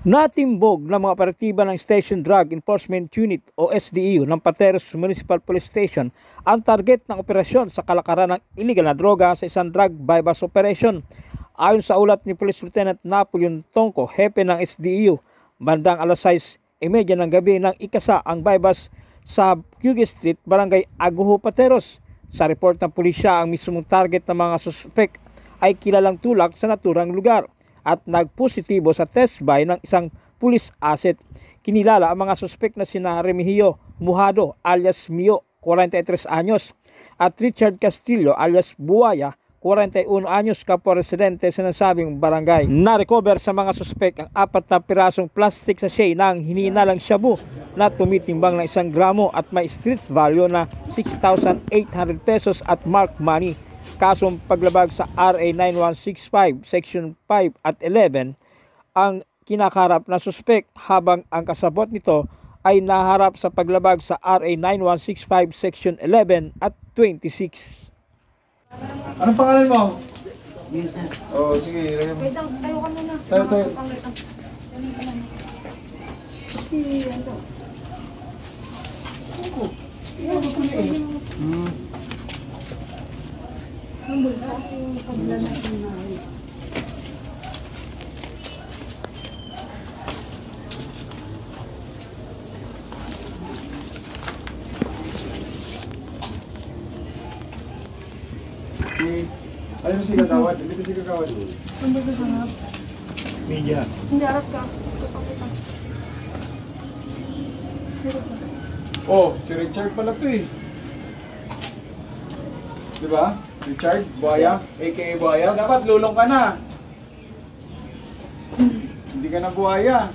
Natimbog ng mga operatiba ng Station Drug Enforcement Unit o SDEU ng Pateros Municipal Police Station ang target ng operasyon sa kalakaran ng illegal na droga sa isang drug bypass operation. Ayon sa ulat ni Police Lieutenant Napoleon Tongco, hepe ng SDEU, bandang alas 6:30 ng gabi nang ikasa ang bypass sa Puget Street, Barangay Aguho, Pateros. Sa report ng pulisya, ang mismong target ng mga suspek ay kilalang tulak sa naturang lugar at nagpositibo sa test buy ng isang police asset. Kinilala ang mga suspek na sina Remigio Mujado alias Mio, 43 anyos, at Richard Castillo alias Buaya, 41 anyos, kapwa residente sa nasabing barangay. Na-recover sa mga suspek ang 4 na pirasong plastic sachet ng hinihinalang shabu na tumitimbang ng 1 gramo at may street value na 6,800 pesos at marked money. Kasong paglabag sa RA 9165 Section 5 at 11 ang kinakarap na suspek, habang ang kasabot nito ay naharap sa paglabag sa RA 9165 Section 11 at 26. Anong pangalan mo? Oh, sige. Wait lang, tayo ka muna. Tayo. Ang bulsa yung pagla na sinabi. Alam mo si Kagawad? Dito si Kagawad. Ang bulsa sa harap. Media. Hindi, harap ka. Kapakita. Oh, si Richard pala to eh. Diba? Richard Buaya, aka Buaya. Dapat lulong ka na. Hindi ka na buaya.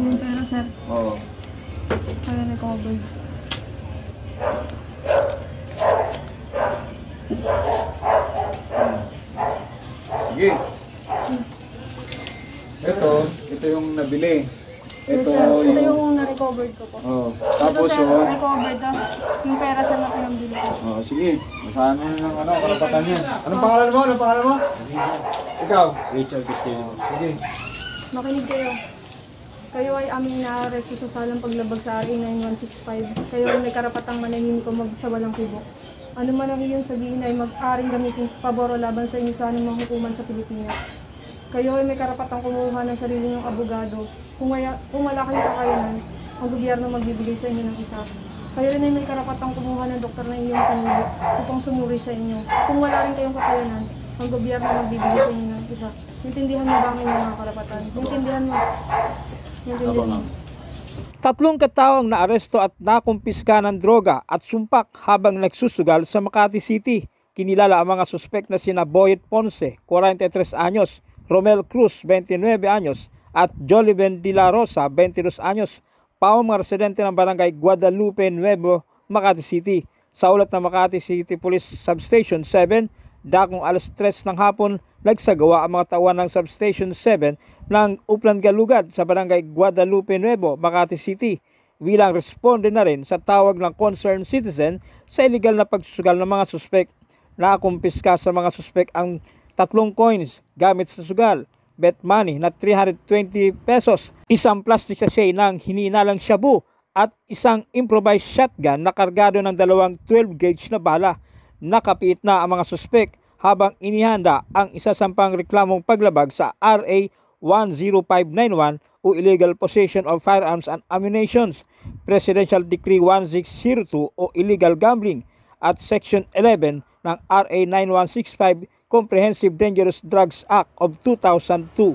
Yung pera, sir. Oo. Kaya recover. Sige. Ito yung nabili. Yes, Ito sir. Ito yung na-recovered ko po. Oh, Ito, tapos sir, recovered na. Yung pera, sir, na pinambili ko. oh, sige. Basahan mo ng karapatan niya. Anong pangalan mo? Anong pangalan mo? Ikaw? Richard Castillo. Sige. Makinig kayo. Kayo ay aming na-arresto sa salang paglabag sa RA 9165. Kayo ay may karapatang manahimik o magsawalang kubo. Ano man ang iyong sabihin ay mag-aring gamitin paboro laban sa inyo sa anumang hukuman sa Pilipinas. Kayo ay may karapatang kumuha ng sarili ng abogado. Kung wala kayong kakayanan, ang gobyerno magbibigay sa inyo ng isa. Kayo rin ay may karapatang kumuha ng doktor na inyong pinili upang sumuri sa inyo. Kung wala rin kayong kakayanan, ang gobyerno magbibigay sa inyo ng isa. Intindihan mo ba ang inyong mga karapatan? Intindihan mo. Intindihan mo. 3 katawang naaresto at nakumpiska ng droga at sumpak habang nagsusugal sa Makati City. Kinilala ang mga suspek na sina Boyet Ponce, 43 anyos, Romel Cruz, 29 anyos, at Joliven de la Rosa, 22 anyos, pawang mga residente ng barangay Guadalupe Nuevo, Makati City. Sa ulat ng Makati City Police Substation 7, dakong alas 3 ng hapon, nagsagawa ang mga tauhan ng Substation 7 ng Upland Galugad sa barangay Guadalupe Nuevo, Makati City, bilang responde na rin sa tawag ng concerned citizen sa illegal na pagsusugal ng mga suspek. Nakumpiska sa mga suspek ang 3 coins gamit sa sugal, bet money na 320 pesos, isang plastic sachet ng hinihinalang shabu at isang improvised shotgun na kargado ng 2 12-gauge na bala. Nakapiit na ang mga suspek habang inihanda ang isasampang reklamong paglabag sa RA 10591 o Illegal Possession of Firearms and Ammunitions, Presidential Decree 1602 o Illegal Gambling, at Section 11 ng RA 9165 Comprehensive Dangerous Drugs Act of 2002.